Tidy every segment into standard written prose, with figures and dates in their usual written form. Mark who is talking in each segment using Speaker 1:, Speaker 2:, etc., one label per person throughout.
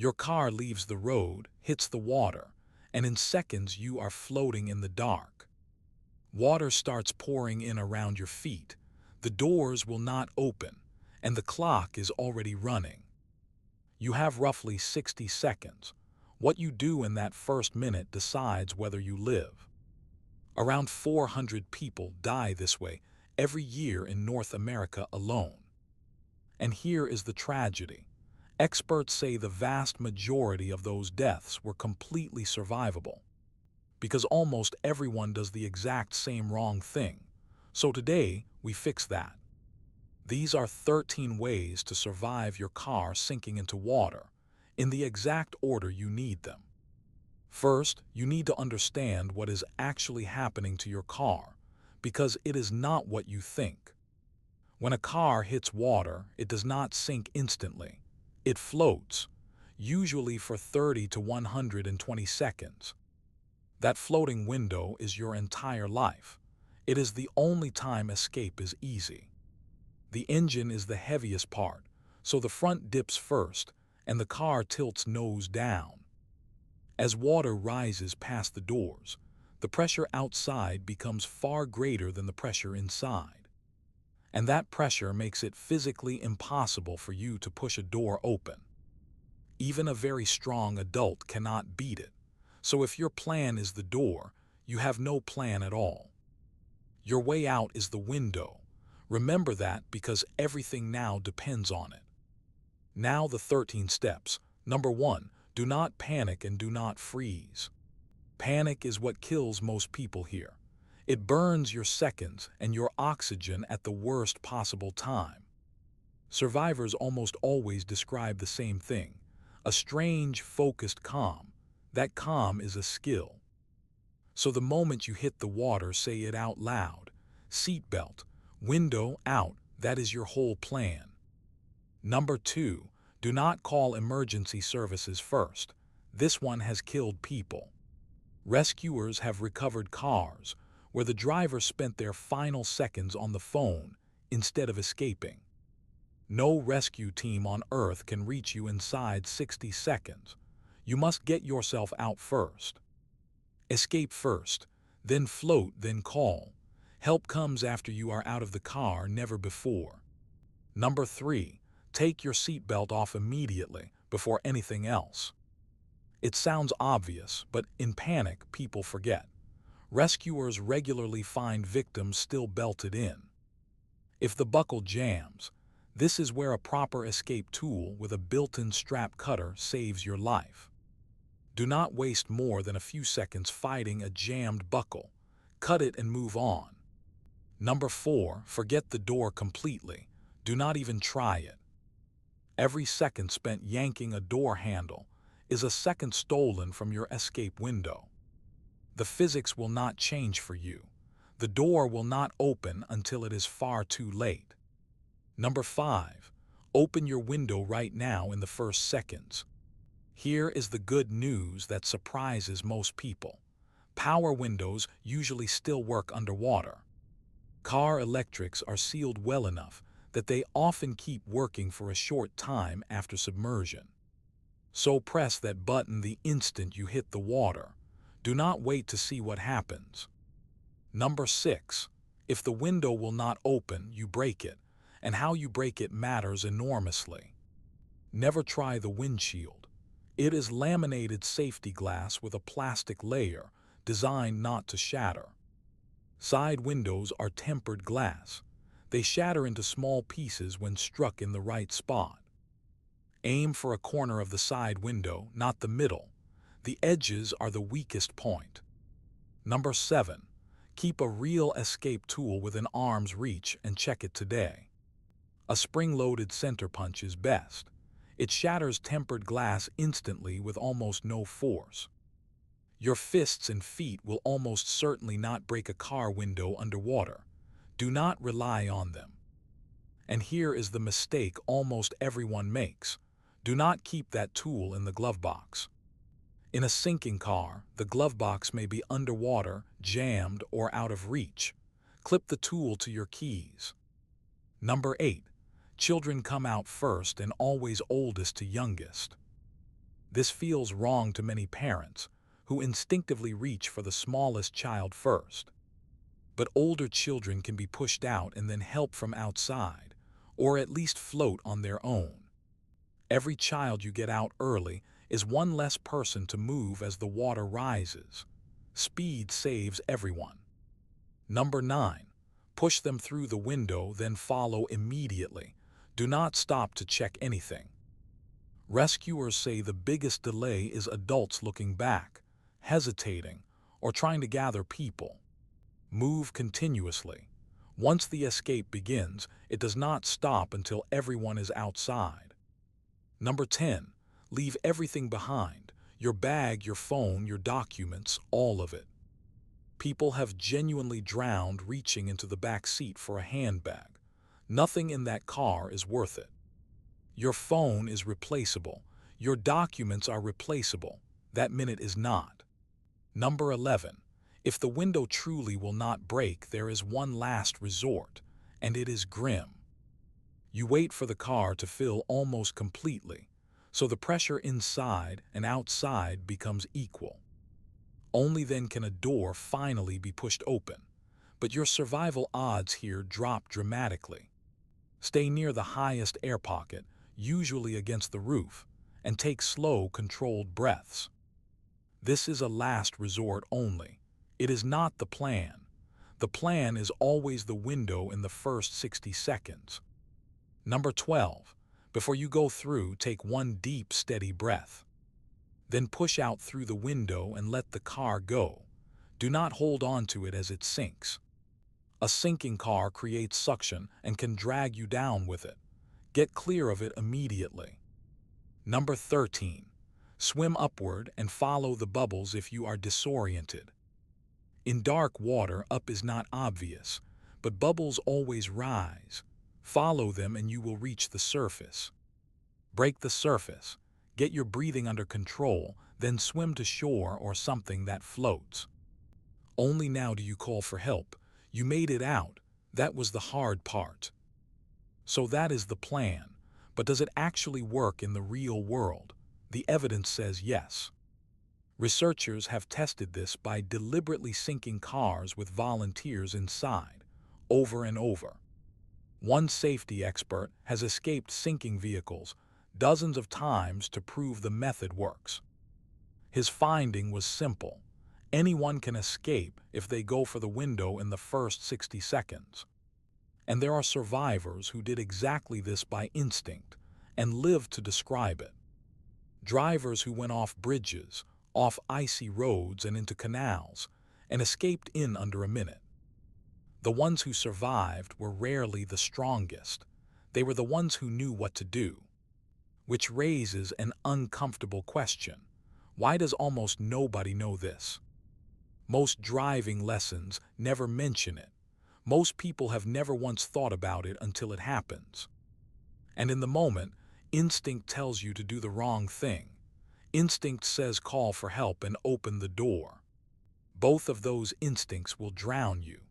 Speaker 1: Your car leaves the road, hits the water, and in seconds you are floating in the dark. Water starts pouring in around your feet, the doors will not open, and the clock is already running. You have roughly 60 seconds. What you do in that first minute decides whether you live. Around 400 people die this way every year in North America alone. And here is the tragedy. Experts say the vast majority of those deaths were completely survivable, because almost everyone does the exact same wrong thing. So today, we fix that. These are 13 ways to survive your car sinking into water, in the exact order you need them. First, you need to understand what is actually happening to your car, because it is not what you think. When a car hits water, it does not sink instantly. It floats, usually for 30 to 120 seconds. That floating window is your entire life. It is the only time escape is easy. The engine is the heaviest part, so the front dips first, and the car tilts nose down. As water rises past the doors, the pressure outside becomes far greater than the pressure inside. And that pressure makes it physically impossible for you to push a door open. Even a very strong adult cannot beat it. So if your plan is the door, you have no plan at all. Your way out is the window. Remember that, because everything now depends on it. Now the 13 steps. Number 1, do not panic and do not freeze. Panic is what kills most people here. It burns your seconds and your oxygen at the worst possible time. Survivors almost always describe the same thing: a strange, focused calm. That calm is a skill. So the moment you hit the water, say it out loud. Seatbelt, window out, that is your whole plan. Number 2, do not call emergency services first. This one has killed people. Rescuers have recovered cars where the driver spent their final seconds on the phone instead of escaping. No rescue team on Earth can reach you inside 60 seconds. You must get yourself out first. Escape first, then float, then call. Help comes after you are out of the car, never before. Number 3, take your seatbelt off immediately, before anything else. It sounds obvious, but in panic, people forget. Rescuers regularly find victims still belted in. If the buckle jams, this is where a proper escape tool with a built-in strap cutter saves your life. Do not waste more than a few seconds fighting a jammed buckle. Cut it and move on. Number 4, forget the door completely. Do not even try it. Every second spent yanking a door handle is a second stolen from your escape window. The physics will not change for you. The door will not open until it is far too late. Number 5, open your window right now in the first seconds. Here is the good news that surprises most people. Power windows usually still work underwater. Car electrics are sealed well enough that they often keep working for a short time after submersion. So press that button the instant you hit the water. Do not wait to see what happens. Number 6, if the window will not open, you break it, and how you break it matters enormously. Never try the windshield. It is laminated safety glass with a plastic layer designed not to shatter. Side windows are tempered glass. They shatter into small pieces when struck in the right spot. Aim for a corner of the side window, not the middle. The edges are the weakest point. Number 7, keep a real escape tool within arm's reach and check it today. A spring-loaded center punch is best. It shatters tempered glass instantly with almost no force. Your fists and feet will almost certainly not break a car window underwater. Do not rely on them. And here is the mistake almost everyone makes. Do not keep that tool in the glove box. In a sinking car, the glove box may be underwater, jammed, or out of reach. Clip the tool to your keys. Number 8, children come out first and always oldest to youngest. This feels wrong to many parents, who instinctively reach for the smallest child first. But older children can be pushed out and then help from outside, or at least float on their own. Every child you get out early is one less person to move as the water rises. Speed saves everyone. Number 9. Push them through the window, then follow immediately. Do not stop to check anything. Rescuers say the biggest delay is adults looking back, hesitating, or trying to gather people. Move continuously. Once the escape begins, it does not stop until everyone is outside. Number 10. Leave everything behind. Your bag, your phone, your documents, all of it. People have genuinely drowned reaching into the back seat for a handbag. Nothing in that car is worth it. Your phone is replaceable. Your documents are replaceable. That minute is not. Number 11. If the window truly will not break, there is one last resort, and it is grim. You wait for the car to fill almost completely, so the pressure inside and outside becomes equal. Only then can a door finally be pushed open, but your survival odds here drop dramatically. Stay near the highest air pocket, usually against the roof, and take slow, controlled breaths. This is a last resort only. It is not the plan. The plan is always the window in the first 60 seconds. Number 12. Before you go through, take one deep, steady breath. Then push out through the window and let the car go. Do not hold on to it as it sinks. A sinking car creates suction and can drag you down with it. Get clear of it immediately. Number 13. Swim upward and follow the bubbles if you are disoriented. In dark water, up is not obvious, but bubbles always rise. Follow them and you will reach the surface. Break the surface. Get your breathing under control, then swim to shore or something that floats. Only now do you call for help. You made it out. That was the hard part. So that is the plan. But does it actually work in the real world? The evidence says yes. Researchers have tested this by deliberately sinking cars with volunteers inside, over and over. One safety expert has escaped sinking vehicles dozens of times to prove the method works. His finding was simple. Anyone can escape if they go for the window in the first 60 seconds. And there are survivors who did exactly this by instinct and lived to describe it. Drivers who went off bridges, off icy roads and into canals, and escaped in under a minute. The ones who survived were rarely the strongest. They were the ones who knew what to do. Which raises an uncomfortable question. Why does almost nobody know this? Most driving lessons never mention it. Most people have never once thought about it until it happens. And in the moment, instinct tells you to do the wrong thing. Instinct says call for help and open the door. Both of those instincts will drown you,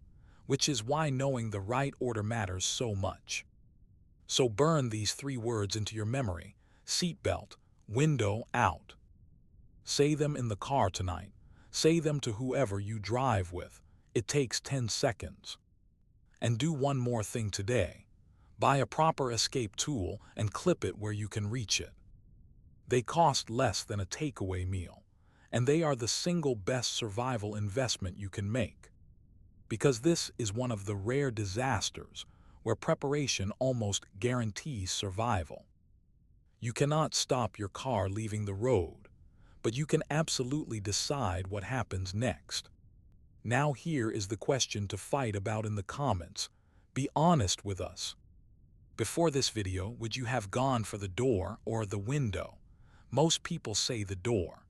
Speaker 1: which is why knowing the right order matters so much. So burn these 3 words into your memory: seatbelt, window out. Say them in the car tonight. Say them to whoever you drive with. It takes 10 seconds. And do one more thing today. Buy a proper escape tool and clip it where you can reach it. They cost less than a takeaway meal, and they are the single best survival investment you can make. Because this is one of the rare disasters where preparation almost guarantees survival. You cannot stop your car leaving the road, but you can absolutely decide what happens next. Now here is the question to fight about in the comments. Be honest with us. Before this video, would you have gone for the door or the window? Most people say the door.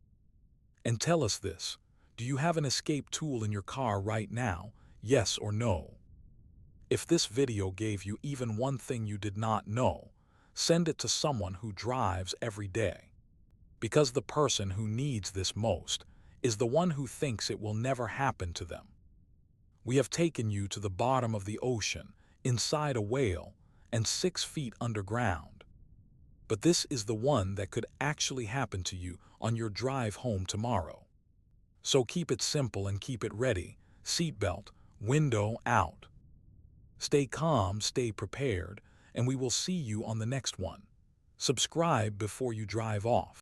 Speaker 1: And tell us this: do you have an escape tool in your car right now? Yes or no? If this video gave you even one thing you did not know, send it to someone who drives every day. Because the person who needs this most is the one who thinks it will never happen to them. We have taken you to the bottom of the ocean, inside a whale, and 6 feet underground. but this is the one that could actually happen to you on your drive home tomorrow. So keep it simple and keep it ready. Seatbelt, window out. Stay calm, stay prepared, and we will see you on the next one. Subscribe before you drive off.